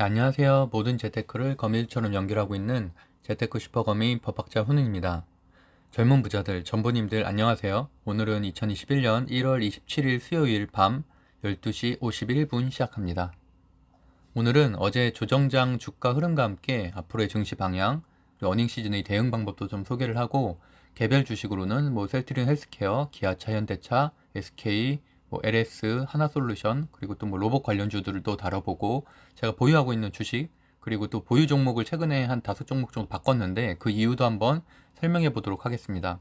네, 안녕하세요. 모든 재테크를 거미줄처럼 연결하고 있는 재테크 슈퍼거미 법학자 훈훈입니다. 젊은 부자들, 전부님들 안녕하세요. 오늘은 2021년 1월 27일 수요일 밤 12시 51분 시작합니다. 오늘은 어제 조정장 주가 흐름과 함께 앞으로의 증시 방향, 그리고 어닝 시즌의 대응 방법도 좀 소개를 하고, 개별 주식으로는 셀트리온 헬스케어, 기아차, 현대차, SK, LS, 하나솔루션, 그리고 또 로봇 관련주들도 다뤄보고, 제가 보유하고 있는 주식, 그리고 또 보유 종목을 최근에 한 5종목 정도 바꿨는데 그 이유도 한번 설명해 보도록 하겠습니다.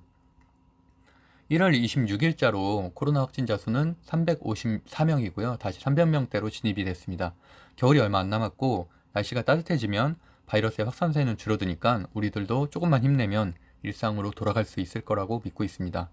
1월 26일자로 코로나 확진자 수는 354명이고요. 다시 300명대로 진입이 됐습니다. 겨울이 얼마 안 남았고 날씨가 따뜻해지면 바이러스의 확산세는 줄어드니까 우리들도 조금만 힘내면 일상으로 돌아갈 수 있을 거라고 믿고 있습니다.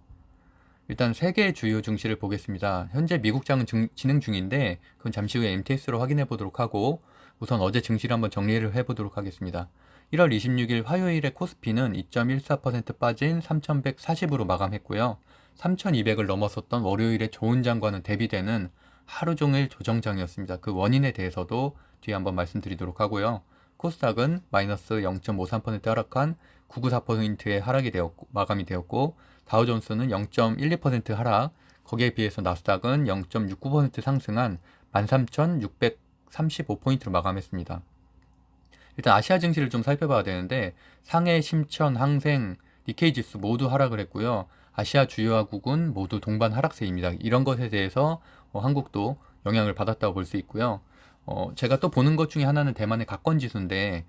일단 세계 주요 증시를 보겠습니다. 현재 미국장은 진행 중인데 그건 잠시 후에 MTS로 확인해 보도록 하고, 우선 어제 증시를 한번 정리를 해 보도록 하겠습니다. 1월 26일 화요일에 코스피는 2.14% 빠진 3140으로 마감했고요. 3200을 넘었었던 월요일의 좋은 장과는 대비되는 하루 종일 조정장이었습니다. 그 원인에 대해서도 뒤에 한번 말씀드리도록 하고요. 코스닥은 마이너스 0.53% 하락한 994%의 하락이 되었고 마감이 되었고, 다우존스는 0.12% 하락, 거기에 비해서 나스닥은 0.69% 상승한 13,635포인트로 마감했습니다. 일단 아시아 증시를 좀 살펴봐야 되는데 상해, 심천, 항생, 니케이 지수 모두 하락을 했고요. 아시아 주요국은 모두 동반 하락세입니다. 이런 것에 대해서 한국도 영향을 받았다고 볼 수 있고요. 제가 또 보는 것 중에 하나는 대만의 가권 지수인데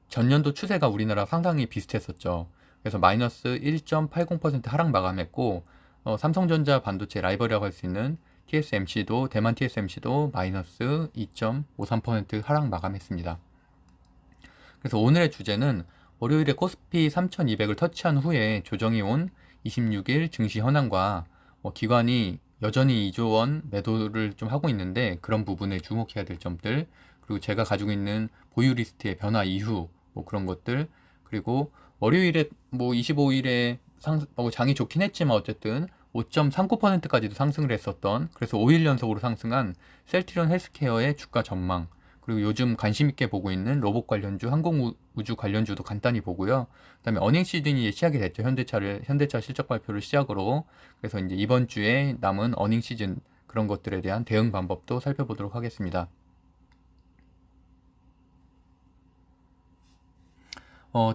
전년도 추세가 우리나라 상당히 비슷했었죠. 그래서 마이너스 1.80% 하락 마감했고, 삼성전자 반도체 라이벌이라고 할 수 있는 TSMC도, 대만 TSMC도 마이너스 2.53% 하락 마감했습니다. 그래서 오늘의 주제는 월요일에 코스피 3200을 터치한 후에 조정이 온 26일 증시 현황과 기관이 여전히 2조 원 매도를 좀 하고 있는데 그런 부분에 주목해야 될 점들, 그리고 제가 가지고 있는 보유 리스트의 변화 이후 그런 것들, 그리고 월요일에 25일에 장이 좋긴 했지만 어쨌든 5.39%까지도 상승을 했었던, 그래서 5일 연속으로 상승한 셀트리온 헬스케어의 주가 전망, 그리고 요즘 관심 있게 보고 있는 로봇 관련주, 항공우주 관련주도 간단히 보고요. 그다음에 어닝 시즌이 시작이 됐죠. 현대차 실적 발표를 시작으로. 그래서 이제 이번 주에 남은 어닝 시즌 그런 것들에 대한 대응 방법도 살펴보도록 하겠습니다.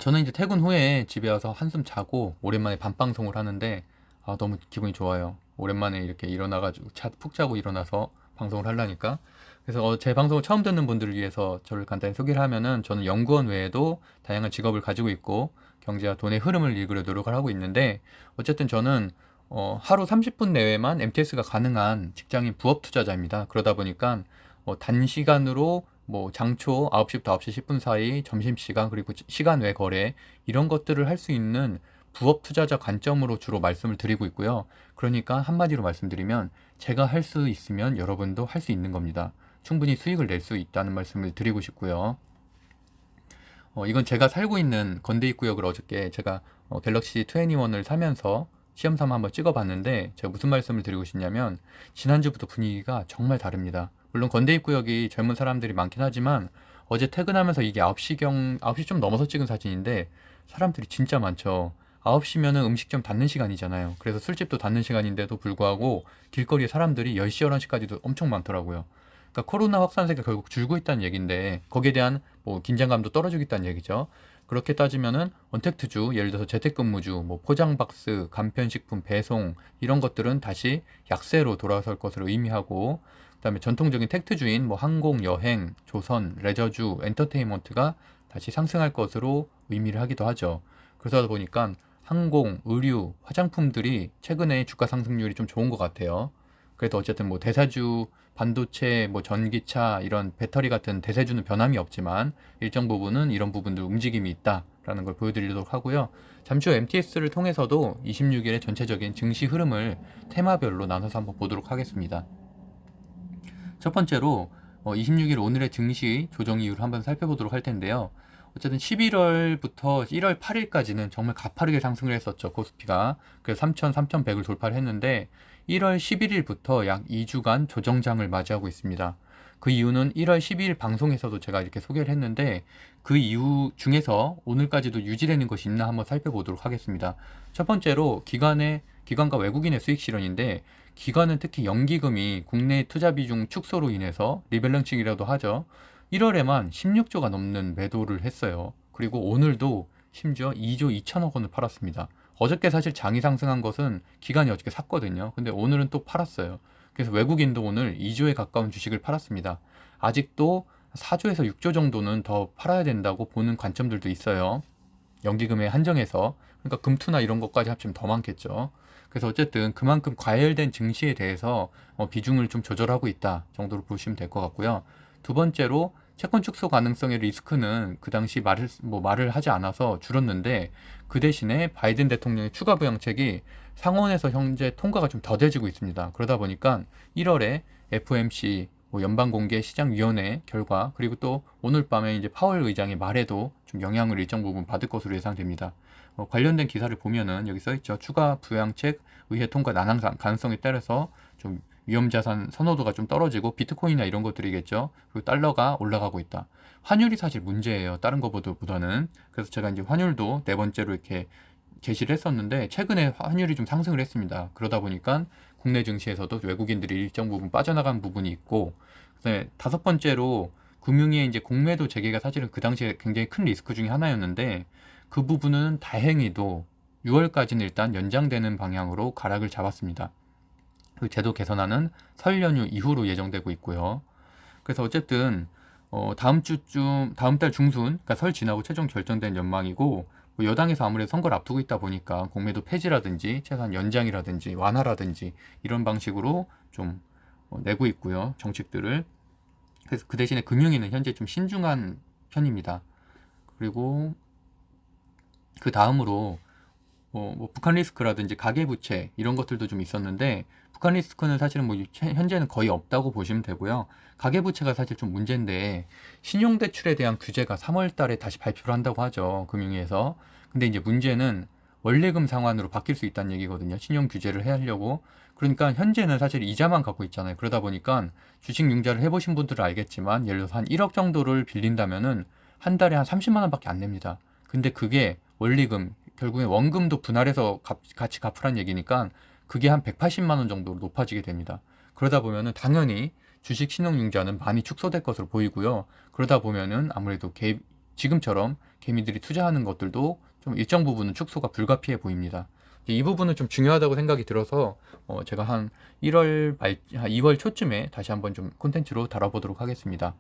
저는 이제 퇴근 후에 집에 와서 한숨 자고 오랜만에 밤방송을 하는데 너무 기분이 좋아요. 오랜만에 이렇게 일어나가지고 푹 자고 일어나서 방송을 하려니까. 그래서 제 방송을 처음 듣는 분들을 위해서 저를 간단히 소개를 하면은, 저는 연구원 외에도 다양한 직업을 가지고 있고 경제와 돈의 흐름을 읽으려 노력을 하고 있는데, 어쨌든 저는 하루 30분 내외만 MTS가 가능한 직장인 부업 투자자입니다. 그러다 보니까 단시간으로 장초 9시부터 9시 10분 사이 점심시간, 그리고 시간 외 거래, 이런 것들을 할 수 있는 부업 투자자 관점으로 주로 말씀을 드리고 있고요. 그러니까 한마디로 말씀드리면 제가 할 수 있으면 여러분도 할 수 있는 겁니다. 충분히 수익을 낼 수 있다는 말씀을 드리고 싶고요. 이건 제가 살고 있는 건대입 구역을 어저께 제가 갤럭시 21을 사면서 시험 삼아 한번 찍어봤는데, 제가 무슨 말씀을 드리고 싶냐면 지난주부터 분위기가 정말 다릅니다. 물론 건대입 구역이 젊은 사람들이 많긴 하지만 어제 퇴근하면서 이게 9시 좀 넘어서 찍은 사진인데 사람들이 진짜 많죠. 9시면은 음식점 닫는 시간이잖아요. 그래서 술집도 닫는 시간인데도 불구하고 길거리에 사람들이 10시, 11시까지도 엄청 많더라고요. 그러니까 코로나 확산세가 결국 줄고 있다는 얘기인데 거기에 대한 긴장감도 떨어지고 있다는 얘기죠. 그렇게 따지면은 언택트주, 예를 들어서 재택근무주, 포장박스, 간편식품 배송, 이런 것들은 다시 약세로 돌아설 것으로 의미하고, 그다음에 전통적인 택트주인 항공, 여행, 조선, 레저주, 엔터테인먼트가 다시 상승할 것으로 의미를 하기도 하죠. 그러다 보니까 항공, 의류, 화장품들이 최근에 주가 상승률이 좀 좋은 것 같아요. 그래도 어쨌든 대사주, 반도체, 전기차, 이런 배터리 같은 대세주는 변함이 없지만 일정 부분은 이런 부분들 움직임이 있다라는 걸 보여드리도록 하고요. 잠시 후 MTS를 통해서도 26일의 전체적인 증시 흐름을 테마별로 나눠서 한번 보도록 하겠습니다. 첫 번째로 26일 오늘의 증시 조정 이유를 한번 살펴보도록 할 텐데요. 어쨌든 11월부터 1월 8일까지는 정말 가파르게 상승을 했었죠. 코스피가. 그래서 3,000, 3,100을 돌파를 했는데 1월 11일부터 약 2주간 조정장을 맞이하고 있습니다. 그 이유는 1월 12일 방송에서도 제가 이렇게 소개를 했는데 그 이유 중에서 오늘까지도 유지되는 것이 있나 한번 살펴보도록 하겠습니다. 첫 번째로 기관과 외국인의 수익 실현인데 기관은 특히 연기금이 국내 투자 비중 축소로 인해서 리밸런싱이라도 하죠. 1월에만 16조가 넘는 매도를 했어요. 그리고 오늘도 심지어 2조 2천억 원을 팔았습니다. 어저께 사실 장이 상승한 것은 기관이 어저께 샀거든요. 근데 오늘은 또 팔았어요. 그래서 외국인도 오늘 2조에 가까운 주식을 팔았습니다. 아직도 4조에서 6조 정도는 더 팔아야 된다고 보는 관점들도 있어요. 연기금에 한정해서. 그러니까 금투나 이런 것까지 합치면 더 많겠죠. 그래서 어쨌든 그만큼 과열된 증시에 대해서 비중을 좀 조절하고 있다 정도로 보시면 될 것 같고요. 두 번째로 채권 축소 가능성의 리스크는 그 당시 말을 하지 않아서 줄었는데 그 대신에 바이든 대통령의 추가 부양책이 상원에서 현재 통과가 좀 더뎌지고 있습니다. 그러다 보니까 1월에 FOMC 연방공개시장위원회 결과 그리고 또 오늘 밤에 이제 파월 의장의 말에도 좀 영향을 일정 부분 받을 것으로 예상됩니다. 관련된 기사를 보면은 여기 써 있죠. 추가 부양책 의회 통과 난항 가능성에 따라서 좀 위험자산 선호도가 좀 떨어지고 비트코인이나 이런 것들이겠죠. 그리고 달러가 올라가고 있다. 환율이 사실 문제예요. 다른 것보다는. 그래서 제가 이제 환율도 네 번째로 이렇게 제시를 했었는데 최근에 환율이 좀 상승을 했습니다. 그러다 보니까 국내 증시에서도 외국인들이 일정 부분 빠져나간 부분이 있고 그다음에 다섯 번째로 금융위의 이제 공매도 재개가 사실은 그 당시에 굉장히 큰 리스크 중에 하나였는데 그 부분은 다행히도 6월까지는 일단 연장되는 방향으로 가락을 잡았습니다. 그 제도 개선안은 설 연휴 이후로 예정되고 있고요. 그래서 어쨌든 다음 달 중순, 그러니까 설 지나고 최종 결정된 전망이고 여당에서 아무래도 선거를 앞두고 있다 보니까 공매도 폐지라든지 최소한 연장이라든지 완화라든지 이런 방식으로 좀 내고 있고요. 정책들을. 그래서 그 대신에 금융위는 현재 좀 신중한 편입니다. 그리고 그 다음으로 북한 리스크라든지 가계부채 이런 것들도 좀 있었는데 북한 리스크는 사실은 현재는 거의 없다고 보시면 되고요. 가계부채가 사실 좀 문제인데 신용대출에 대한 규제가 3월 달에 다시 발표를 한다고 하죠. 금융위에서. 근데 이제 문제는 원래금 상환으로 바뀔 수 있다는 얘기거든요. 신용 규제를 하려고. 그러니까 현재는 사실 이자만 갖고 있잖아요. 그러다 보니까 주식 융자를 해보신 분들은 알겠지만 예를 들어서 한 1억 정도를 빌린다면은 한 달에 한 30만 원밖에 안 냅니다. 근데 그게 원리금 결국에 원금도 분할해서 같이 갚으란 얘기니까 그게 한 180만 원 정도로 높아지게 됩니다. 그러다 보면은 당연히 주식 신용융자는 많이 축소될 것으로 보이고요. 그러다 보면은 아무래도 지금처럼 개미들이 투자하는 것들도 좀 일정 부분은 축소가 불가피해 보입니다. 이 부분은 좀 중요하다고 생각이 들어서 제가 한 2월 초쯤에 다시 한번 좀 콘텐츠로 다뤄보도록 하겠습니다.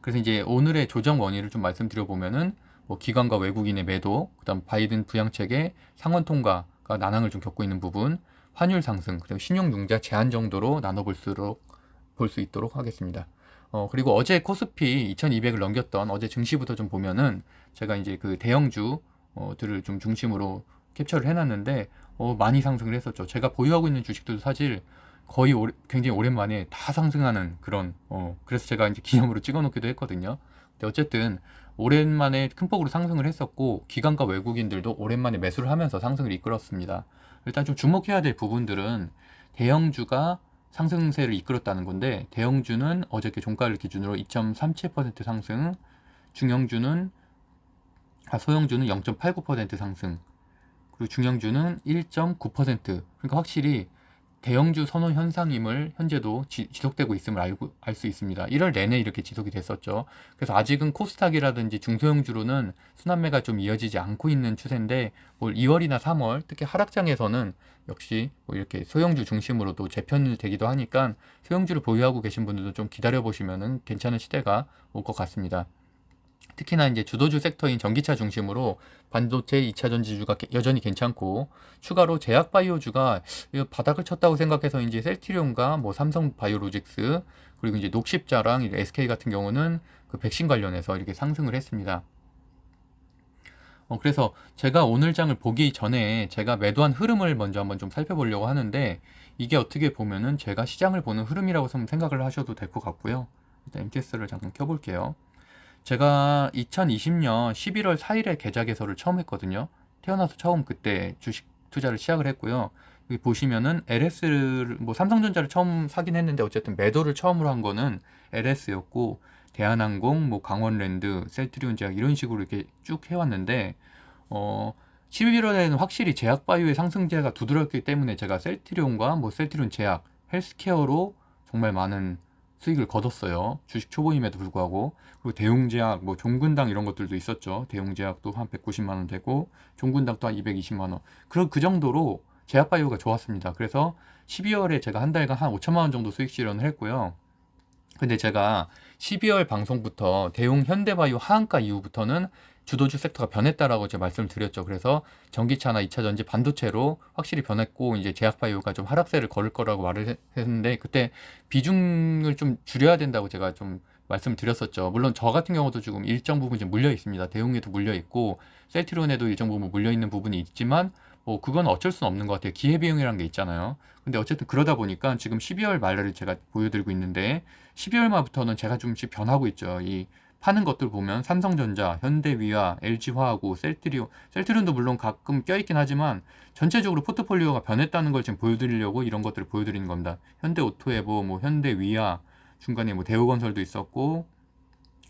그래서 이제 오늘의 조정 원인을 좀 말씀드려 보면은 기관과 외국인의 매도, 그다음 바이든 부양책의 상원 통과가 난항을 좀 겪고 있는 부분, 환율 상승, 그리고 신용융자 제한 정도로 나눠볼 수 있도록 하겠습니다. 그리고 어제 코스피 2200을 넘겼던 어제 증시부터 좀 보면은 제가 이제 그 대형주들을 좀 중심으로 캡처를 해놨는데 많이 상승을 했었죠. 제가 보유하고 있는 주식들도 사실 거의 굉장히 오랜만에 다 상승하는 그런 그래서 제가 이제 기념으로 찍어놓기도 했거든요. 근데 어쨌든 오랜만에 큰 폭으로 상승을 했었고 기관과 외국인들도 오랜만에 매수를 하면서 상승을 이끌었습니다. 일단 좀 주목해야 될 부분들은 대형주가 상승세를 이끌었다는 건데 대형주는 어저께 종가를 기준으로 2.37% 상승, 소형주는 0.89% 상승, 그리고 중형주는 1.9%. 그러니까 확실히 대형주 선호 현상임을 현재도 지속되고 있음을 알 수 있습니다. 1월 내내 이렇게 지속이 됐었죠. 그래서 아직은 코스닥이라든지 중소형주로는 순환매가 좀 이어지지 않고 있는 추세인데 2월이나 3월 특히 하락장에서는 역시 이렇게 소형주 중심으로도 재편되기도 하니까 소형주를 보유하고 계신 분들도 좀 기다려 보시면은 괜찮은 시대가 올 것 같습니다. 특히나 이제 주도주 섹터인 전기차 중심으로 반도체 2차 전지주가 여전히 괜찮고 추가로 제약 바이오주가 바닥을 쳤다고 생각해서 이제 셀트리온과 삼성 바이오로직스 그리고 이제 녹십자랑 SK 같은 경우는 그 백신 관련해서 이렇게 상승을 했습니다. 그래서 제가 오늘 장을 보기 전에 제가 매도한 흐름을 먼저 한번 좀 살펴보려고 하는데 이게 어떻게 보면은 제가 시장을 보는 흐름이라고 생각을 하셔도 될 것 같고요. 일단 MTS를 잠깐 켜볼게요. 제가 2020년 11월 4일에 계좌 개설을 처음 했거든요. 태어나서 처음 그때 주식 투자를 시작을 했고요. 여기 보시면은 LS를 뭐 삼성전자를 처음 사긴 했는데 어쨌든 매도를 처음으로 한 거는 LS였고 대한항공, 뭐 강원랜드, 셀트리온제약 이런 식으로 이렇게 쭉 해왔는데 11월에는 확실히 제약바이오의 상승세가 두드러졌기 때문에 제가 셀트리온과 뭐 셀트리온 제약, 헬스케어로 정말 많은 수익을 거뒀어요. 주식 초보임에도 불구하고. 그리고 대웅제약, 뭐 종근당 이런 것들도 있었죠. 대웅제약도 한 190만 원 되고 종근당도 한 220만 원. 그 정도로 제약바이오가 좋았습니다. 그래서 12월에 제가 한 달간 한 5천만 원 정도 수익 실현을 했고요. 근데 제가 12월 방송부터 대웅 현대바이오 하한가 이후부터는 주도주 섹터가 변했다라고 제가 말씀을 드렸죠. 그래서 전기차나 2차 전지 반도체로 확실히 변했고 이제 제약바이오가 좀 하락세를 걸을 거라고 말을 했는데 그때 비중을 좀 줄여야 된다고 제가 좀 말씀드렸었죠. 물론 저 같은 경우도 지금 일정 부분 좀 물려 있습니다. 대웅에도 물려 있고 셀트리온에도 일정 부분 물려 있는 부분이 있지만 뭐 그건 어쩔 수는 없는 것 같아요. 기회비용이라는 게 있잖아요. 근데 어쨌든 그러다 보니까 지금 12월 말을 제가 보여드리고 있는데 12월 말부터는 제가 좀씩 변하고 있죠. 이 파는 것들 보면 삼성전자, 현대위아, LG화학고, 셀트리온도 물론 가끔 껴있긴 하지만 전체적으로 포트폴리오가 변했다는 걸 지금 보여드리려고 이런 것들을 보여드리는 겁니다. 현대오토에버, 뭐 현대위아, 중간에 뭐 대우건설도 있었고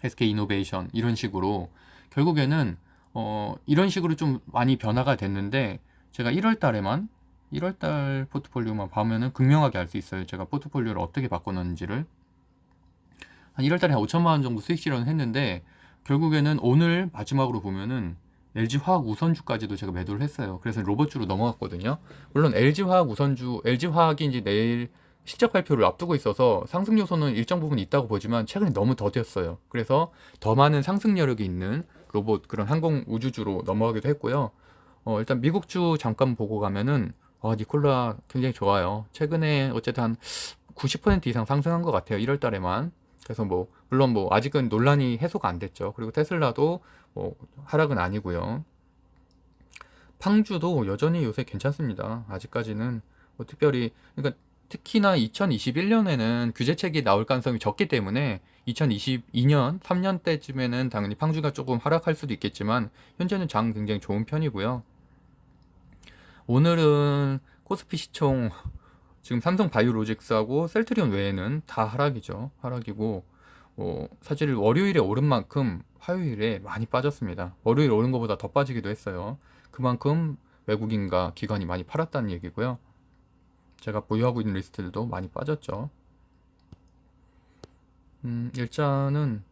SK이노베이션 이런 식으로 결국에는 이런 식으로 좀 많이 변화가 됐는데 제가 1월달 포트폴리오만 보면은 극명하게 알 수 있어요. 제가 포트폴리오를 어떻게 바꿔놨는지를. 한 1월달에 한 5천만 원 정도 수익 실현을 했는데 결국에는 오늘 마지막으로 보면은 LG화학 우선주까지도 제가 매도를 했어요. 그래서 로봇주로 넘어갔거든요. 물론 LG화학이 이제 내일 실적 발표를 앞두고 있어서 상승 요소는 일정 부분 있다고 보지만 최근에 너무 더뎠어요. 그래서 더 많은 상승 여력이 있는 로봇 그런 항공 우주주로 넘어가기도 했고요. 일단 미국주 잠깐 보고 가면은 니콜라 굉장히 좋아요. 최근에 어쨌든 한 90% 이상 상승한 것 같아요. 1월 달에만. 그래서 뭐 물론 뭐 아직은 논란이 해소가 안 됐죠. 그리고 테슬라도 뭐 하락은 아니고요. 팡주도 여전히 요새 괜찮습니다. 아직까지는 뭐 특별히 그러니까 특히나 2021년에는 규제책이 나올 가능성이 적기 때문에 2022년 3년 때쯤에는 당연히 팡주가 조금 하락할 수도 있겠지만 현재는 장 굉장히 좋은 편이고요. 오늘은 코스피 시총 지금 삼성 바이오로직스하고 셀트리온 외에는 다 하락이죠. 하락이고 사실 월요일에 오른 만큼 화요일에 많이 빠졌습니다. 월요일 오른 것보다 더 빠지기도 했어요. 그만큼 외국인과 기관이 많이 팔았다는 얘기고요. 제가 보유하고 있는 리스트들도 많이 빠졌죠. 일단은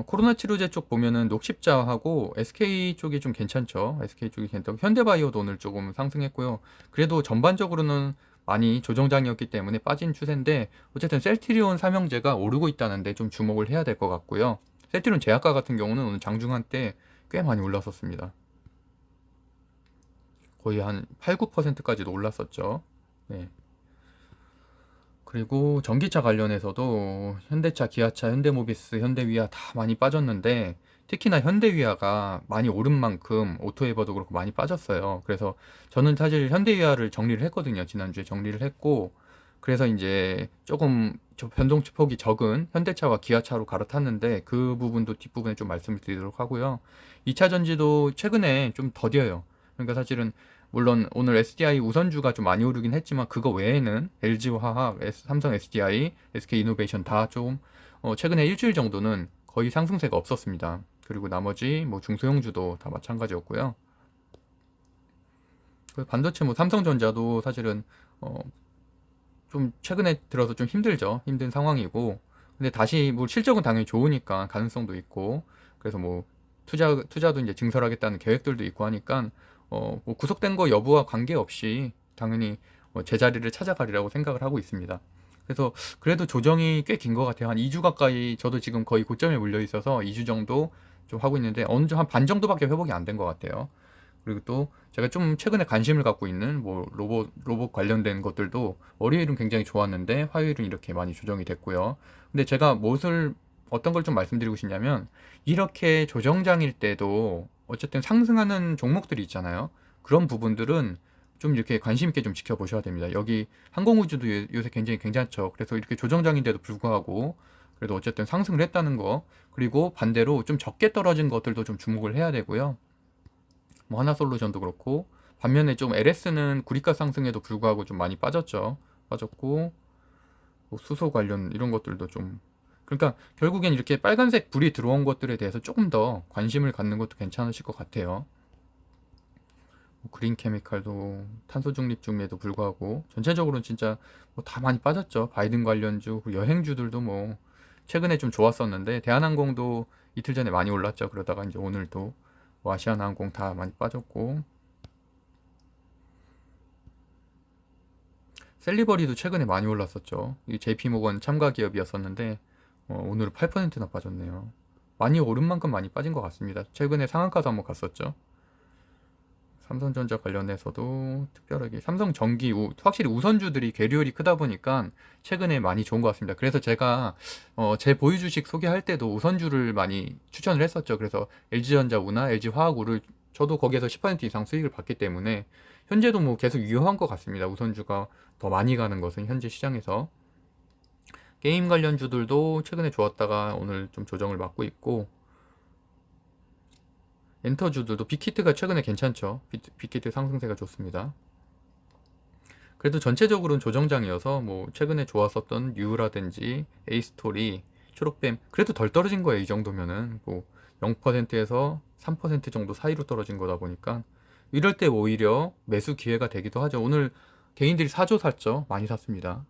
코로나 치료제 쪽 보면은 녹십자하고 SK 쪽이 좀 괜찮죠. SK 쪽이 괜찮고 현대바이오도 오늘 조금 상승했고요. 그래도 전반적으로는 많이 조정장이었기 때문에 빠진 추세인데 어쨌든 셀트리온 삼형제가 오르고 있다는데 좀 주목을 해야 될 것 같고요. 셀트리온 제약과 같은 경우는 오늘 장중한 때 꽤 많이 올랐었습니다. 거의 한 8, 9%까지도 올랐었죠. 네. 그리고 전기차 관련해서도 현대차, 기아차, 현대모비스, 현대위아 다 많이 빠졌는데 특히나 현대위아가 많이 오른 만큼 오토에버도 그렇고 많이 빠졌어요. 그래서 저는 사실 현대위아를 정리를 했거든요. 지난주에 정리를 했고 그래서 이제 조금 변동폭이 적은 현대차와 기아차로 갈아탔는데 그 부분도 뒷부분에 좀 말씀을 드리도록 하고요. 2차 전지도 최근에 좀 더뎌요. 그러니까 사실은 물론 오늘 SDI 우선주가 좀 많이 오르긴 했지만 그거 외에는 LG화학, 삼성 SDI, SK이노베이션 다 좀 최근에 일주일 정도는 거의 상승세가 없었습니다. 그리고 나머지 뭐 중소형주도 다 마찬가지였고요. 반도체 뭐 삼성전자도 사실은 좀 최근에 들어서 좀 힘들죠. 힘든 상황이고 근데 다시 뭐 실적은 당연히 좋으니까 가능성도 있고 그래서 뭐 투자도 이제 증설하겠다는 계획들도 있고 하니까 뭐 구속된 거 여부와 관계없이 당연히 제자리를 찾아가리라고 생각을 하고 있습니다. 그래서 그래도 조정이 꽤 긴 것 같아요. 한 2주 가까이 저도 지금 거의 고점에 물려 있어서 2주 정도 좀 하고 있는데 어느 정도 한 반 정도밖에 회복이 안 된 것 같아요. 그리고 또 제가 좀 최근에 관심을 갖고 있는 뭐 로봇 관련된 것들도 월요일은 굉장히 좋았는데 화요일은 이렇게 많이 조정이 됐고요. 근데 제가 어떤 걸 좀 말씀드리고 싶냐면 이렇게 조정장일 때도 어쨌든 상승하는 종목들이 있잖아요. 그런 부분들은 좀 이렇게 관심 있게 좀 지켜보셔야 됩니다. 여기 항공우주도 요새 굉장히 괜찮죠. 그래서 이렇게 조정장인데도 불구하고 그래도 어쨌든 상승을 했다는 거 그리고 반대로 좀 적게 떨어진 것들도 좀 주목을 해야 되고요. 뭐 하나솔루션도 그렇고 반면에 좀 LS는 구리가 상승에도 불구하고 좀 많이 빠졌고 뭐 수소 관련 이런 것들도 좀, 그러니까 결국엔 이렇게 빨간색 불이 들어온 것들에 대해서 조금 더 관심을 갖는 것도 괜찮으실 것 같아요. 뭐 그린 케미칼도 탄소 중립주임에도 불구하고 전체적으로는 진짜 뭐 다 많이 빠졌죠. 바이든 관련주, 여행주들도 뭐 최근에 좀 좋았었는데 대한항공도 이틀 전에 많이 올랐죠. 그러다가 이제 오늘도 뭐 아시아나항공 다 많이 빠졌고, 셀리버리도 최근에 많이 올랐었죠. 이 JP모건 참가 기업이었었는데 오늘은 8%나 빠졌네요. 많이 오른 만큼 많이 빠진 것 같습니다. 최근에 상한가도 한번 갔었죠. 삼성전자 관련해서도 특별하게 삼성전기 확실히 우선주들이 계류율이 크다 보니까 최근에 많이 좋은 것 같습니다. 그래서 제가 제 보유 주식 소개할 때도 우선주를 많이 추천을 했었죠. 그래서 LG전자 우나 LG화학우를 저도 거기에서 10% 이상 수익을 받기 때문에 현재도 뭐 계속 유효한 것 같습니다. 우선주가 더 많이 가는 것은 현재 시장에서. 게임 관련주들도 최근에 좋았다가 오늘 좀 조정을 맞고 있고, 엔터주들도 빅히트가 최근에 괜찮죠. 빅히트 상승세가 좋습니다. 그래도 전체적으로는 조정장이어서 뭐 최근에 좋았었던 유라든지 에이스토리, 초록뱀 그래도 덜 떨어진 거예요. 이 정도면은 뭐 0%에서 3% 정도 사이로 떨어진 거다 보니까 이럴 때 오히려 매수 기회가 되기도 하죠. 오늘 개인들이 사조 샀죠. 많이 샀습니다.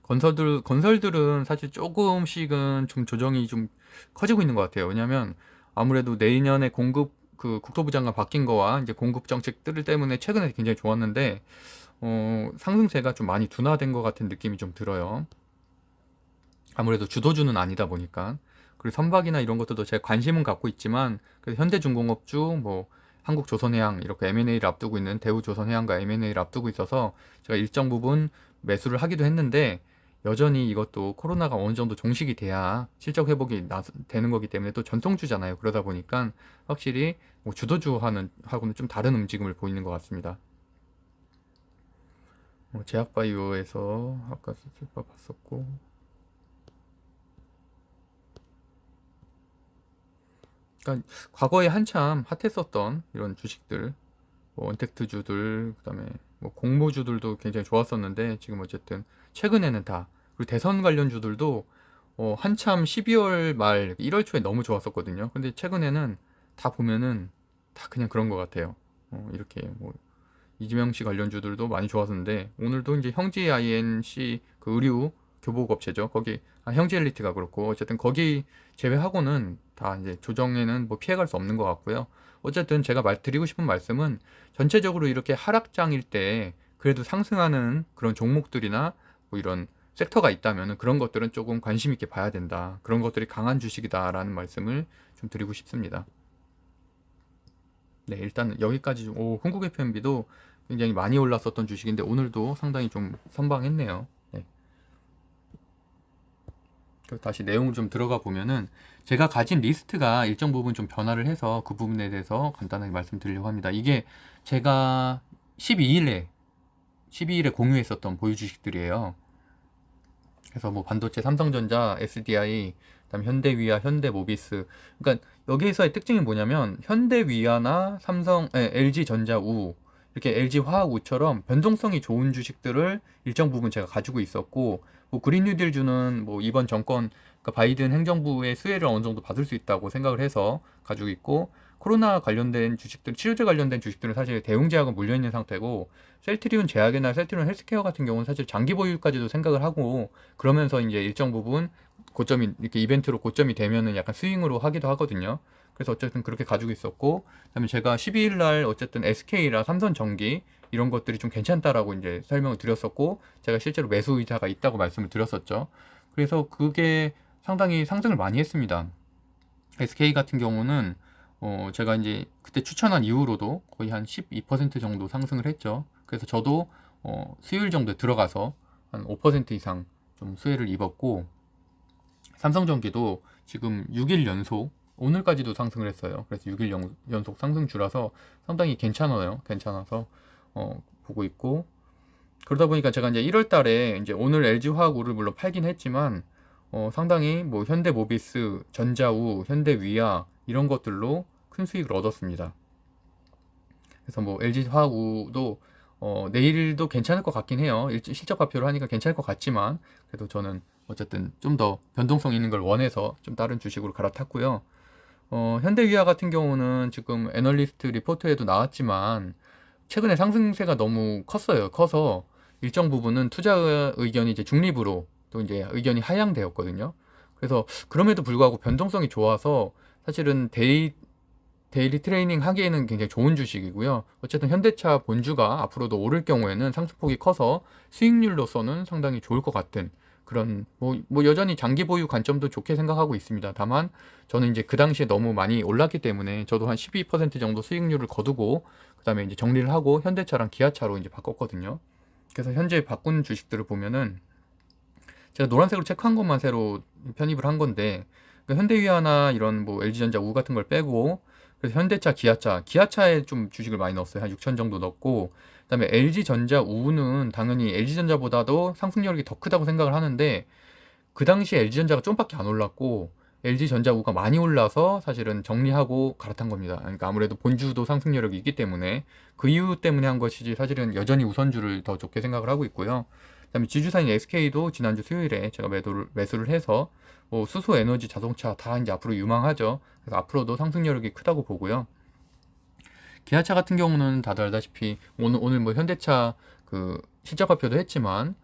건설들은 사실 조금씩은 좀 조정이 좀 커지고 있는 것 같아요. 왜냐면 아무래도 내년에 공급, 국토부 장관 바뀐 거와 이제 공급 정책들 때문에 최근에 굉장히 좋았는데, 상승세가 좀 많이 둔화된 것 같은 느낌이 좀 들어요. 아무래도 주도주는 아니다 보니까. 그리고 선박이나 이런 것들도 제 관심은 갖고 있지만, 그래서 현대중공업주, 뭐, 한국조선해양, 이렇게 M&A를 앞두고 있는 대우조선해양과 M&A를 앞두고 있어서 제가 일정 부분 매수를 하기도 했는데, 여전히 이것도 코로나가 어느 정도 종식이 돼야 실적 회복이 되는 거기 때문에 또 전통주잖아요. 그러다 보니까 확실히 뭐 주도주하고는 좀 다른 움직임을 보이는 것 같습니다. 제약바이오에서 아까 수출바 봤었고, 그러니까 과거에 한참 핫했었던 이런 주식들, 뭐 언택트주들, 그다음에 뭐 공모주들도 굉장히 좋았었는데 지금 어쨌든 최근에는 다, 그리고 대선 관련주들도 한참 12월 말 1월 초에 너무 좋았었거든요. 근데 최근에는 다 보면은 다 그냥 그런 것 같아요. 이렇게 뭐 이재명 씨 관련주들도 많이 좋았었는데 오늘도 이제 형제 INC 그 의류 교복 업체죠. 거기 형제 엘리트가 그렇고 어쨌든 거기 제외하고는 다 이제 조정에는 뭐 피해갈 수 없는 것 같고요. 어쨌든 제가 드리고 싶은 말씀은 전체적으로 이렇게 하락장일 때 그래도 상승하는 그런 종목들이나 뭐 이런 섹터가 있다면 그런 것들은 조금 관심 있게 봐야 된다. 그런 것들이 강한 주식이다라는 말씀을 좀 드리고 싶습니다. 네, 일단 여기까지 흥국 FMB도 굉장히 많이 올랐었던 주식인데 오늘도 상당히 좀 선방했네요. 네. 다시 내용을 좀 들어가 보면은 제가 가진 리스트가 일정 부분 좀 변화를 해서 그 부분에 대해서 간단하게 말씀드리려고 합니다. 이게 제가 12일에 공유했었던 보유 주식들이에요. 그래서 뭐 반도체 삼성전자, SDI, 그다음 현대위아, 현대모비스. 그러니까 여기에서의 특징이 뭐냐면 현대위아나 LG전자우, 이렇게 LG화학우처럼 변동성이 좋은 주식들을 일정 부분 제가 가지고 있었고, 뭐 그린 뉴딜주는 뭐 이번 정권, 그러니까 바이든 행정부의 수혜를 어느 정도 받을 수 있다고 생각을 해서 가지고 있고, 코로나 관련된 주식들, 치료제 관련된 주식들은 사실 대응 제약은 물려 있는 상태고, 셀트리온 제약이나 셀트리온 헬스케어 같은 경우는 사실 장기 보유까지도 생각을 하고, 그러면서 이제 일정 부분 고점이 이렇게 이벤트로 고점이 되면은 약간 스윙으로 하기도 하거든요. 그래서 어쨌든 그렇게 가지고 있었고, 그다음에 제가 12일 날 어쨌든 SK라 삼성전기 이런 것들이 좀 괜찮다라고 이제 설명을 드렸었고, 제가 실제로 매수 의사가 있다고 말씀을 드렸었죠. 그래서 그게 상당히 상승을 많이 했습니다. SK 같은 경우는 제가 이제 그때 추천한 이후로도 거의 한 12% 정도 상승을 했죠. 그래서 저도 수요일 정도에 들어가서 한 5% 이상 좀 수혜를 입었고, 삼성전기도 지금 6일 연속, 오늘까지도 상승을 했어요. 그래서 6일 연속 상승주라서 상당히 괜찮아서 보고 있고, 그러다 보니까 제가 이제 1월 달에 이제 오늘 LG화학우를 물론 팔긴 했지만 상당히 뭐 현대모비스, 전자우, 현대위아 이런 것들로 큰 수익을 얻었습니다. 그래서 뭐 LG화학우도 내일도 괜찮을 것 같긴 해요. 실적 발표를 하니까 괜찮을 것 같지만 그래도 저는 어쨌든 좀 더 변동성 있는 걸 원해서 좀 다른 주식으로 갈아탔고요. 현대위아 같은 경우는 지금 애널리스트 리포트에도 나왔지만 최근에 상승세가 너무 컸어요. 커서 일정 부분은 투자 의견이 이제 중립으로 또 이제 의견이 하향되었거든요. 그래서 그럼에도 불구하고 변동성이 좋아서 사실은 데일리 트레이닝 하기에는 굉장히 좋은 주식이고요. 어쨌든 현대차 본주가 앞으로도 오를 경우에는 상승폭이 커서 수익률로서는 상당히 좋을 것 같은 그런 뭐 여전히 장기 보유 관점도 좋게 생각하고 있습니다. 다만 저는 이제 그 당시에 너무 많이 올랐기 때문에 저도 한 12% 정도 수익률을 거두고 그다음에 이제 정리를 하고 현대차랑 기아차로 이제 바꿨거든요. 그래서 현재 바꾼 주식들을 보면은 제가 노란색으로 체크한 것만 새로 편입을 한 건데 그러니까 현대위아나 이런 뭐 LG전자 우 같은 걸 빼고 그래서 현대차, 기아차에 좀 주식을 많이 넣었어요. 한 6천 정도 넣었고 그다음에 LG전자 우는 당연히 LG전자보다도 상승력이 더 크다고 생각을 하는데 그 당시에 LG전자가 좀밖에 안 올랐고 LG전자 우가 많이 올라서 사실은 정리하고 갈아탄 겁니다. 그러니까 아무래도 본주도 상승력이 있기 때문에 그 이유 때문에 한 것이지 사실은 여전히 우선주를 더 좋게 생각을 하고 있고요. 그다음에 지주사인 SK도 지난주 수요일에 제가 매수를 해서 뭐 수소, 에너지, 자동차 다 이제 앞으로 유망하죠. 그래서 앞으로도 상승력이 크다고 보고요. 기아차 같은 경우는 다들 알다시피 오늘 뭐 현대차 그 실적 발표도 했지만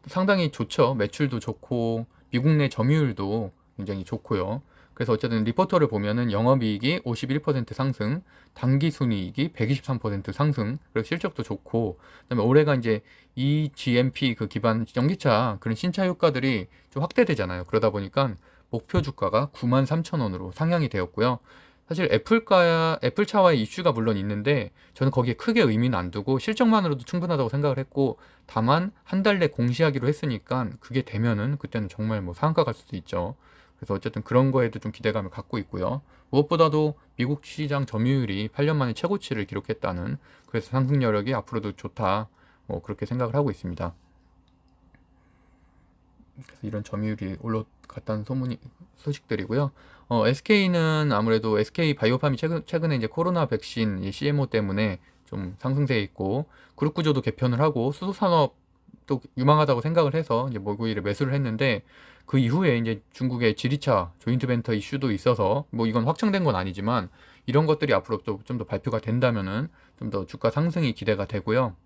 상당히 좋죠. 매출도 좋고 미국 내 점유율도 굉장히 좋고요. 그래서 어쨌든 리포터를 보면은 영업이익이 51% 상승, 당기순이익이 123% 상승, 그리고 실적도 좋고, 그다음에 올해가 이제 eGMP 그 기반 전기차 그런 신차 효과들이 좀 확대되잖아요. 그러다 보니까 목표 주가가 93,000원으로 상향이 되었고요. 사실 애플차와의 이슈가 물론 있는데 저는 거기에 크게 의미는 안 두고 실적만으로도 충분하다고 생각을 했고 다만 한 달 내 공시하기로 했으니까 그게 되면은 그때는 정말 뭐 상한가 갈 수도 있죠. 그래서 어쨌든 그런 거에도 좀 기대감을 갖고 있고요. 무엇보다도 미국 시장 점유율이 8년 만에 최고치를 기록했다는 그래서 상승 여력이 앞으로도 좋다. 뭐 그렇게 생각을 하고 있습니다. 그래서 이런 점유율이 올라갔다는 소식들이고요. SK는 아무래도 SK 바이오팜이 최근에 이제 코로나 백신 CMO 때문에 좀 상승세에 있고 그룹 구조도 개편을 하고 수소 산업도 유망하다고 생각을 해서 이제 모구이를 매수를 했는데 그 이후에 이제 중국의 지리차 조인트 벤처 이슈도 있어서 뭐 이건 확정된 건 아니지만 이런 것들이 앞으로 또 좀 더 발표가 된다면은 좀 더 주가 상승이 기대가 되고요.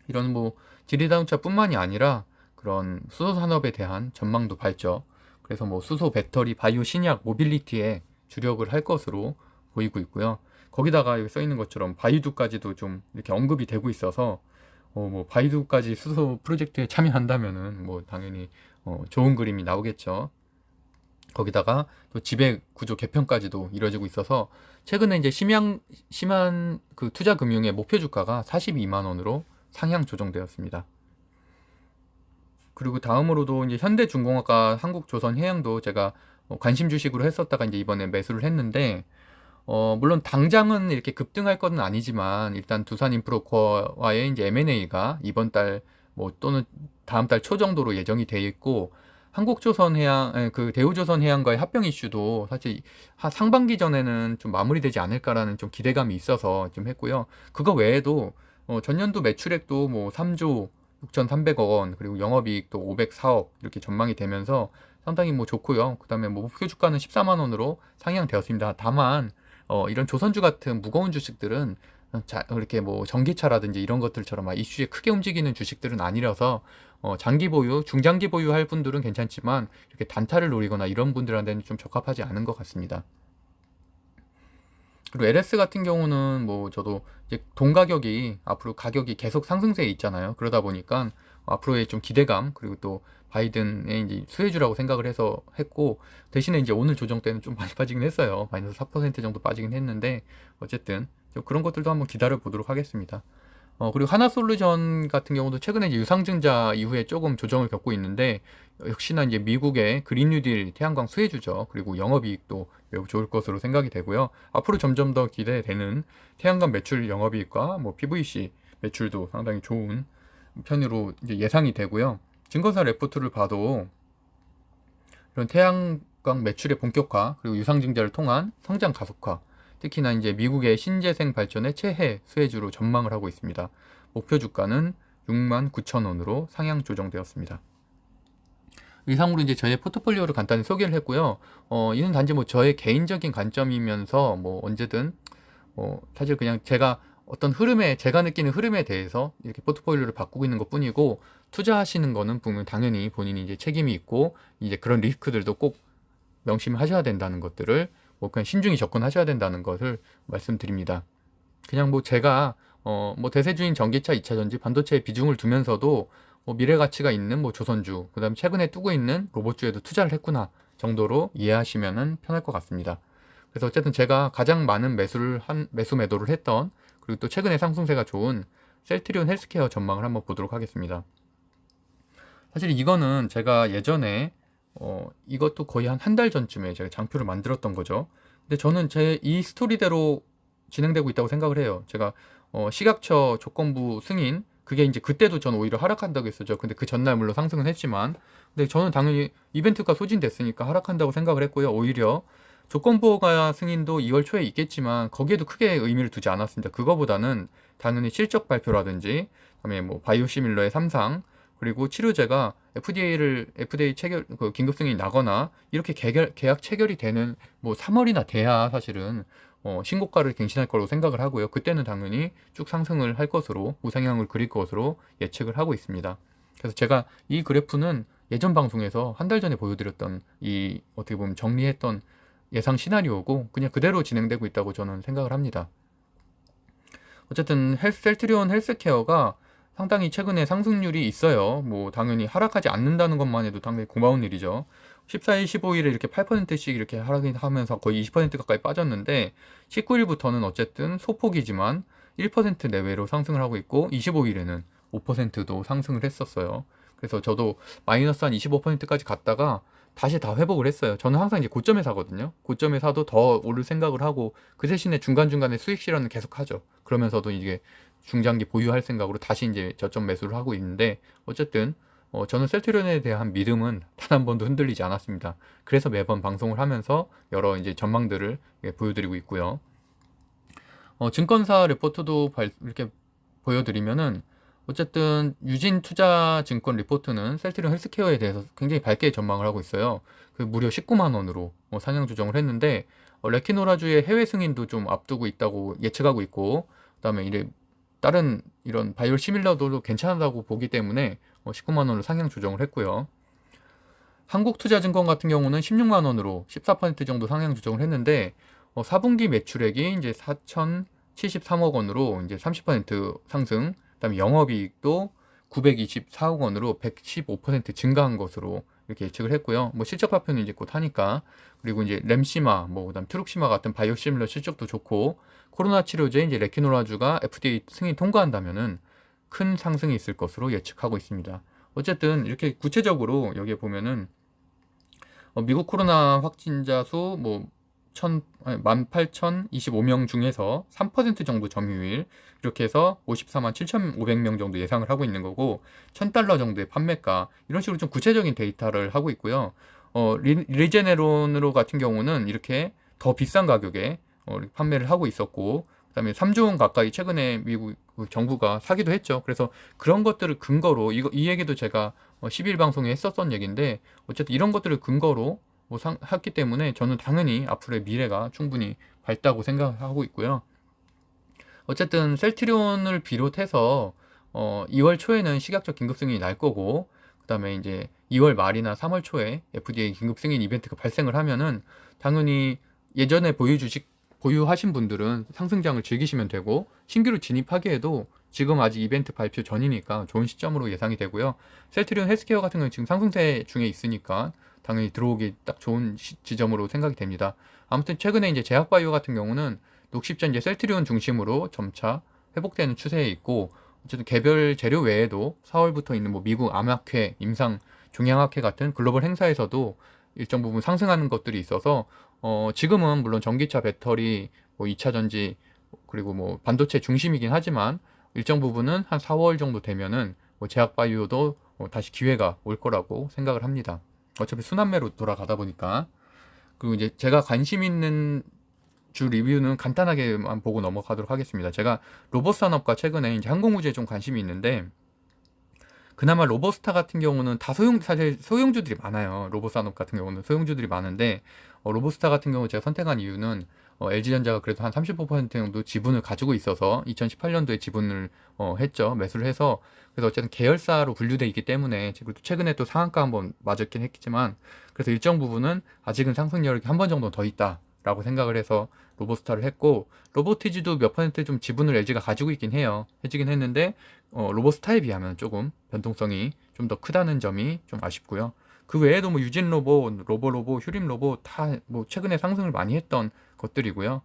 이런 뭐 지리자동차뿐만이 아니라 그런 수소 산업에 대한 전망도 밝죠. 그래서 뭐 수소 배터리, 바이오 신약, 모빌리티에 주력을 할 것으로 보이고 있고요. 거기다가 여기 써 있는 것처럼 바이두까지도 좀 이렇게 언급이 되고 있어서 뭐 바이두까지 수소 프로젝트에 참여한다면은 뭐 당연히 좋은 그림이 나오겠죠. 거기다가 또 지배 구조 개편까지도 이루어지고 있어서 최근에 이제 심한 그 투자 금융의 목표 주가가 42만 원으로 상향 조정되었습니다. 그리고 다음으로도 이제 현대중공업과 한국조선해양도 제가 관심 주식으로 했었다가 이제 이번에 매수를 했는데 물론 당장은 이렇게 급등할 것은 아니지만 일단 두산인프로코어와의 이제 M&A가 이번 달 뭐 또는 다음 달 초 정도로 예정이 돼 있고 한국조선해양 그 대우조선해양과의 합병 이슈도 사실 상반기 전에는 좀 마무리되지 않을까라는 좀 기대감이 있어서 좀 했고요. 그거 외에도 전년도 매출액도 뭐 3조 6,300억 원 그리고 영업이익도 504억 이렇게 전망이 되면서 상당히 뭐 좋고요. 그다음에 뭐 목표 주가는 14만 원으로 상향되었습니다. 다만 이런 조선주 같은 무거운 주식들은 이렇게 뭐 전기차라든지 이런 것들처럼 막 이슈에 크게 움직이는 주식들은 아니라서 장기 보유, 중장기 보유할 분들은 괜찮지만 이렇게 단타를 노리거나 이런 분들한테는 좀 적합하지 않은 것 같습니다. 그리고 LS 같은 경우는 뭐 저도 이제 동 가격이 앞으로 가격이 계속 상승세에 있잖아요. 그러다 보니까 앞으로의 좀 기대감 그리고 또 바이든의 이제 수혜주라고 생각을 해서 했고 대신에 이제 오늘 조정 때는 좀 많이 빠지긴 했어요. 마이너스 4% 정도 빠지긴 했는데 어쨌든 그런 것들도 한번 기다려 보도록 하겠습니다. 그리고 하나솔루션 같은 경우도 최근에 이제 유상증자 이후에 조금 조정을 겪고 있는데 역시나 이제 미국의 그린 뉴딜 태양광 수혜주죠. 그리고 영업이익도 매우 좋을 것으로 생각이 되고요. 앞으로 점점 더 기대되는 태양광 매출 영업이익과 뭐 PVC 매출도 상당히 좋은 편으로 이제 예상이 되고요. 증거사 레포트를 봐도 이런 태양광 매출의 본격화 그리고 유상증자를 통한 성장 가속화 특히나 이제 미국의 신재생 발전의 최해 수혜주로 전망을 하고 있습니다. 목표 주가는 69,000원으로 상향 조정되었습니다. 이상으로 이제 저의 포트폴리오를 간단히 소개를 했고요. 이는 단지 뭐 저의 개인적인 관점이면서 뭐 언제든 사실 그냥 제가 어떤 흐름에 제가 느끼는 흐름에 대해서 이렇게 포트폴리오를 바꾸고 있는 것뿐이고, 투자하시는 거는 당연히 본인이 이제 책임이 있고 이제 그런 리스크들도 꼭 명심하셔야 된다는 것들을 뭐 그냥 신중히 접근하셔야 된다는 것을 말씀드립니다. 그냥 뭐 제가 뭐 대세주인 전기차, 2차전지, 반도체에 비중을 두면서도 뭐 미래 가치가 있는 뭐 조선주, 그다음에 최근에 뜨고 있는 로봇주에도 투자를 했구나 정도로 이해하시면은 편할 것 같습니다. 그래서 어쨌든 제가 가장 많은 매수 매도를 했던, 그리고 또 최근에 상승세가 좋은 셀트리온 헬스케어 전망을 한번 보도록 하겠습니다. 사실 이거는 제가 예전에 이것도 거의 한 달 전쯤에 제가 장표를 만들었던 거죠. 근데 저는 제 이 스토리대로 진행되고 있다고 생각을 해요. 제가 시각처 조건부 승인, 그게 이제 그때도 저는 오히려 하락한다고 했었죠. 근데 그 전날 물론 상승은 했지만, 근데 저는 당연히 이벤트가 소진됐으니까 하락한다고 생각을 했고요. 오히려 조건부가 승인도 2월 초에 있겠지만 거기에도 크게 의미를 두지 않았습니다. 그거보다는 당연히 실적 발표라든지, 그다음에 뭐 바이오시밀러의 삼상, 그리고 치료제가 FDA 체결, 그 긴급 승인이 나거나 이렇게 계약 체결이 되는 뭐 3월이나 돼야 사실은 신고가를 갱신할 거라고 생각을 하고요. 그때는 당연히 쭉 상승을 할 것으로, 우상향을 그릴 것으로 예측을 하고 있습니다. 그래서 제가 이 그래프는 예전 방송에서 한 달 전에 보여드렸던 이 어떻게 보면 정리했던 예상 시나리오고 그냥 그대로 진행되고 있다고 저는 생각을 합니다. 어쨌든 셀트리온 헬스케어가 상당히 최근에 상승률이 있어요. 뭐 당연히 하락하지 않는다는 것만 해도 당연히 고마운 일이죠. 14일, 15일에 이렇게 8%씩 이렇게 하락하면서 거의 20% 가까이 빠졌는데, 19일부터는 어쨌든 소폭이지만 1% 내외로 상승을 하고 있고, 25일에는 5%도 상승을 했었어요. 그래서 저도 마이너스 한 25%까지 갔다가 다시 다 회복을 했어요. 저는 항상 이제 고점에 사거든요. 고점에 사도 더 오를 생각을 하고 그 대신에 중간중간에 수익 실현을 계속 하죠. 그러면서도 이게 중장기 보유할 생각으로 다시 이제 저점 매수를 하고 있는데, 어쨌든 저는 셀트리온에 대한 믿음은 단 한 번도 흔들리지 않았습니다. 그래서 매번 방송을 하면서 여러 이제 전망들을 보여드리고 있고요. 증권사 레포트도 이렇게 보여드리면은, 어쨌든 유진투자증권 리포트는 셀트리온 헬스케어에 대해서 굉장히 밝게 전망을 하고 있어요. 그 무려 19만 원으로 상향 조정을 했는데, 레키노라주의 해외 승인도 좀 앞두고 있다고 예측하고 있고, 그다음에 이래 다른 이런 바이오 시밀러도 괜찮다고 보기 때문에 19만 원으로 상향 조정을 했고요. 한국투자증권 같은 경우는 16만 원으로 14% 정도 상향 조정을 했는데, 4분기 매출액이 이제 4,073억 원으로 이제 30% 상승, 그다음에 영업이익도 924억 원으로 115% 증가한 것으로 이렇게 예측을 했고요. 뭐 실적 발표는 이제 곧 하니까. 그리고 이제 램시마, 뭐 그다음 트룩시마 같은 바이오시밀러 실적도 좋고, 코로나 치료제 이제 레키노라주가 FDA 승인 통과한다면은 큰 상승이 있을 것으로 예측하고 있습니다. 어쨌든 이렇게 구체적으로 여기에 보면은 미국 코로나 확진자 수뭐 18,025명 중에서 3% 정도 점유율, 이렇게 해서 54만 7,500명 정도 예상을 하고 있는 거고, $1,000 정도의 판매가, 이런 식으로 좀 구체적인 데이터를 하고 있고요. 리제네론으로 같은 경우는 이렇게 더 비싼 가격에 판매를 하고 있었고, 그다음에 3조 원 가까이 최근에 미국 정부가 사기도 했죠. 그래서 그런 것들을 근거로, 이 얘기도 제가 10일 방송에 했었던 얘기인데, 어쨌든 이런 것들을 근거로 했기 때문에 저는 당연히 앞으로의 미래가 충분히 밝다고 생각하고 있고요. 어쨌든 셀트리온을 비롯해서 2월 초에는 식약처 긴급 승인이 날 거고, 그다음에 이제 2월 말이나 3월 초에 FDA 긴급 승인 이벤트가 발생을 하면은 당연히 예전에 보유하신 분들은 상승장을 즐기시면 되고, 신규로 진입하기에도 지금 아직 이벤트 발표 전이니까 좋은 시점으로 예상이 되고요. 셀트리온 헬스케어 같은 경우는 지금 상승세 중에 있으니까 당연히 들어오기 딱 좋은 지점으로 생각이 됩니다. 아무튼 최근에 이제 제약바이오 같은 경우는 녹십전 이제 셀트리온 중심으로 점차 회복되는 추세에 있고, 어쨌든 개별 재료 외에도 4월부터 있는 뭐 미국 암학회, 임상 종양학회 같은 글로벌 행사에서도 일정 부분 상승하는 것들이 있어서 지금은 물론 전기차, 배터리, 뭐 2차 전지, 그리고 뭐 반도체 중심이긴 하지만 일정 부분은 한 4월 정도 되면은 뭐 제약바이오도 다시 기회가 올 거라고 생각을 합니다. 어차피 순환매로 돌아가다 보니까. 그리고 이제 제가 관심 있는 주 리뷰는 간단하게만 보고 넘어가도록 하겠습니다. 제가 로봇 산업과 최근에 이제 항공우주에 좀 관심이 있는데, 그나마 로보스타 같은 경우는 다 사실 소형주들이 많아요. 로봇 산업 같은 경우는 소형주들이 많은데, 로보스타 같은 경우 제가 선택한 이유는 LG전자가 그래도 한 35% 정도 지분을 가지고 있어서 2018년도에 지분을 했죠. 매수를 해서. 그래서 어쨌든 계열사로 분류돼 있기 때문에, 그리고 최근에 또 상한가 한번 맞았긴 했지만, 그래서 일정 부분은 아직은 상승 여력이 한 번 정도 더 있다라고 생각을 해서 로보스타를 했고, 로보티지도 몇 퍼센트 좀 지분을 LG가 가지고 있긴 해요. 해지긴 했는데 로보스타에 비하면 조금 변동성이 좀 더 크다는 점이 좀 아쉽고요. 그 외에도 뭐 유진 로봇, 로보로봇, 휴림 로봇 다 뭐 최근에 상승을 많이 했던 것들이고요.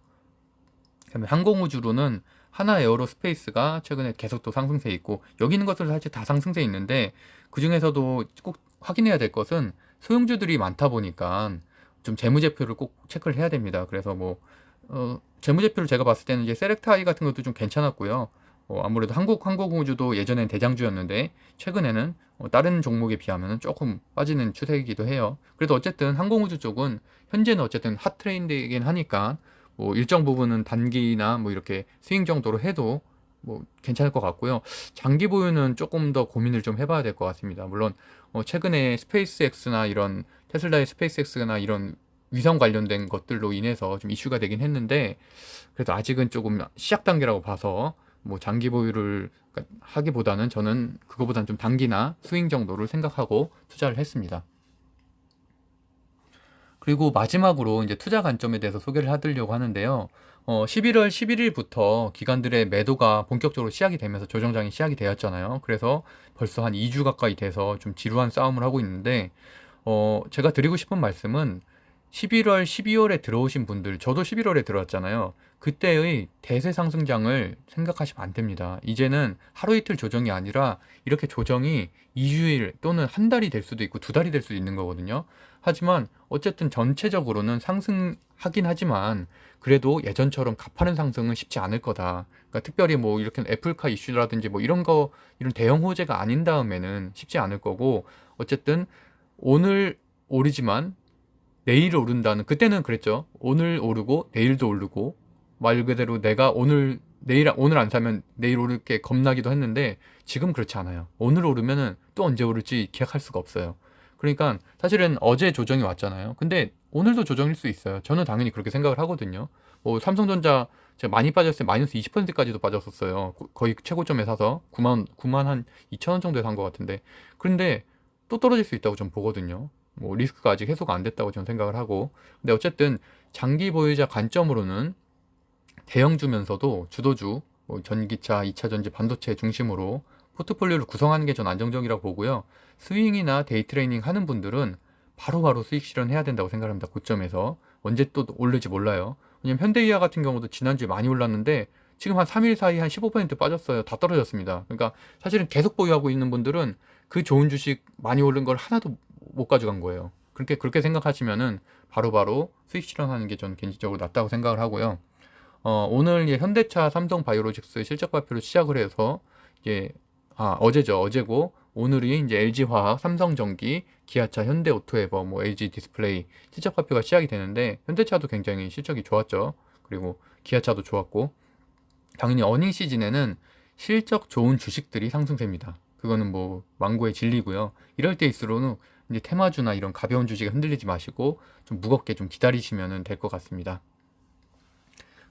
그다음에 항공우주로는 하나 에어로스페이스가 최근에 계속 또 상승세에 있고, 여기 있는 것들 사실 다 상승세에 있는데, 그 중에서도 꼭 확인해야 될 것은 소형주들이 많다 보니까 좀 재무제표를 꼭 체크를 해야 됩니다. 그래서 뭐 재무제표를 제가 봤을 때는 이제 셀렉타이 같은 것도 좀 괜찮았고요. 아무래도 한국 항공우주도 예전엔 대장주였는데 최근에는 다른 종목에 비하면 조금 빠지는 추세이기도 해요. 그래도 어쨌든 항공우주 쪽은 현재는 어쨌든 핫 트렌드이긴 하니까 뭐 일정 부분은 단기나 뭐 이렇게 스윙 정도로 해도 뭐 괜찮을 것 같고요. 장기 보유는 조금 더 고민을 좀 해봐야 될 것 같습니다. 물론 최근에 스페이스X나 이런 테슬라의 스페이스X나 이런 위성 관련된 것들로 인해서 좀 이슈가 되긴 했는데, 그래도 아직은 조금 시작 단계라고 봐서 뭐 장기 보유를 하기보다는 저는 그거보다는 좀 단기나 스윙 정도를 생각하고 투자를 했습니다. 그리고 마지막으로 이제 투자 관점에 대해서 소개를 해드리려고 하는데요. 11월 11일부터 기관들의 매도가 본격적으로 시작이 되면서 조정장이 시작이 되었잖아요. 그래서 벌써 한 2주 가까이 돼서 좀 지루한 싸움을 하고 있는데, 제가 드리고 싶은 말씀은 11월, 12월에 들어오신 분들, 저도 11월에 들어왔잖아요. 그때의 대세 상승장을 생각하시면 안 됩니다. 이제는 하루 이틀 조정이 아니라 이렇게 조정이 2주일 또는 한 달이 될 수도 있고 두 달이 될 수도 있는 거거든요. 하지만 어쨌든 전체적으로는 상승하긴 하지만 그래도 예전처럼 가파른 상승은 쉽지 않을 거다. 그러니까 특별히 뭐 이렇게 애플카 이슈라든지 뭐 이런 거, 이런 대형 호재가 아닌 다음에는 쉽지 않을 거고, 어쨌든 오늘 오르지만 내일 오른다는, 그때는 그랬죠. 오늘 오르고 내일도 오르고, 말 그대로 내가 오늘 안 사면 내일 오를 게 겁나기도 했는데, 지금 그렇지 않아요. 오늘 오르면은 또 언제 오를지 기약할 수가 없어요. 그러니까 사실은 어제 조정이 왔잖아요. 근데 오늘도 조정일 수 있어요. 저는 당연히 그렇게 생각을 하거든요. 뭐 삼성전자 제가 많이 빠졌을 때 마이너스 20%까지도 빠졌었어요. 거의 최고점에 사서 9만 한 2천 원 정도에 산 것 같은데, 그런데 또 떨어질 수 있다고 전 보거든요. 뭐 리스크가 아직 해소가 안 됐다고 저는 생각을 하고, 근데 어쨌든 장기 보유자 관점으로는 대형주면서도 주도주, 뭐 전기차, 2차 전지, 반도체 중심으로 포트폴리오를 구성하는 게 전 안정적이라고 보고요. 스윙이나 데이 트레이닝 하는 분들은 바로바로 수익 실현해야 된다고 생각합니다. 고점에서 언제 또 오를지 몰라요. 왜냐면 현대기아 같은 경우도 지난주에 많이 올랐는데 지금 한 3일 사이 한 15% 빠졌어요. 다 떨어졌습니다. 그러니까 사실은 계속 보유하고 있는 분들은 그 좋은 주식 많이 오른 걸 하나도 못 가져간 거예요. 그렇게 생각하시면은 바로바로 수익 실현하는 게 저는 개인적으로 낫다고 생각을 하고요. 오늘 현대차, 삼성바이오로직스 실적 발표를 시작을 해서 이제 어제죠. 어제고 오늘이 이제 LG화학, 삼성전기, 기아차, 현대오토에버, 뭐 LG 디스플레이 실적 발표가 시작이 되는데, 현대차도 굉장히 실적이 좋았죠. 그리고 기아차도 좋았고, 당연히 어닝 시즌에는 실적 좋은 주식들이 상승세입니다. 그거는 뭐 망고의 진리고요. 이럴 때일수록은 이제 테마주나 이런 가벼운 주식에 흔들리지 마시고 좀 무겁게 좀 기다리시면 될 것 같습니다.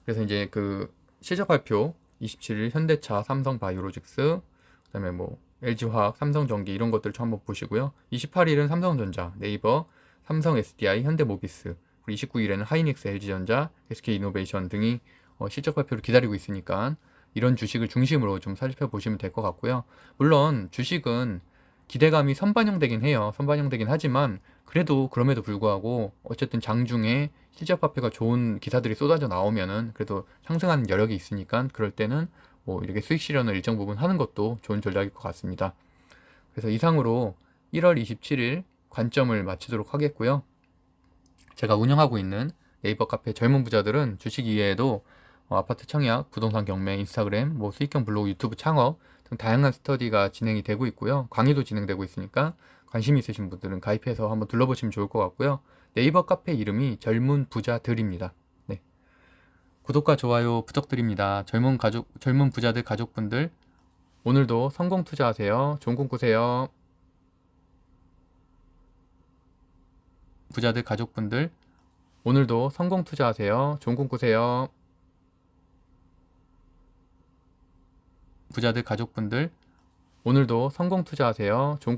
그래서 이제 그 실적 발표 27일 현대차, 삼성바이오로직스, 그다음에 뭐 LG화학, 삼성전기 이런 것들 좀 한번 보시고요. 28일은 삼성전자, 네이버, 삼성 SDI, 현대모비스, 그리고 29일에는 하이닉스, LG전자, SK이노베이션 등이 실적 발표를 기다리고 있으니까 이런 주식을 중심으로 좀 살펴보시면 될 것 같고요. 물론 주식은 기대감이 선반영되긴 해요. 선반영되긴 하지만 그래도 그럼에도 불구하고 어쨌든 장중에 실적 발표가 좋은 기사들이 쏟아져 나오면은 그래도 상승하는 여력이 있으니까 그럴 때는 뭐 이렇게 수익 실현을 일정 부분 하는 것도 좋은 전략일 것 같습니다. 그래서 이상으로 1월 27일 관점을 마치도록 하겠고요. 제가 운영하고 있는 네이버 카페 젊은 부자들은 주식 이외에도 아파트 청약, 부동산 경매, 인스타그램, 뭐 수익형 블로그, 유튜브 창업 등 다양한 스터디가 진행이 되고 있고요. 강의도 진행되고 있으니까 관심 있으신 분들은 가입해서 한번 둘러보시면 좋을 것 같고요. 네이버 카페 이름이 젊은 부자들입니다. 네. 구독과 좋아요 부탁드립니다. 젊은 부자들 가족분들, 오늘도 성공 투자하세요. 좋은 꿈 꾸세요. 부자들 가족분들, 오늘도 성공 투자하세요. 좋은 꿈 꾸세요. 부자들 가족분들, 오늘도 성공 투자하세요. 좋은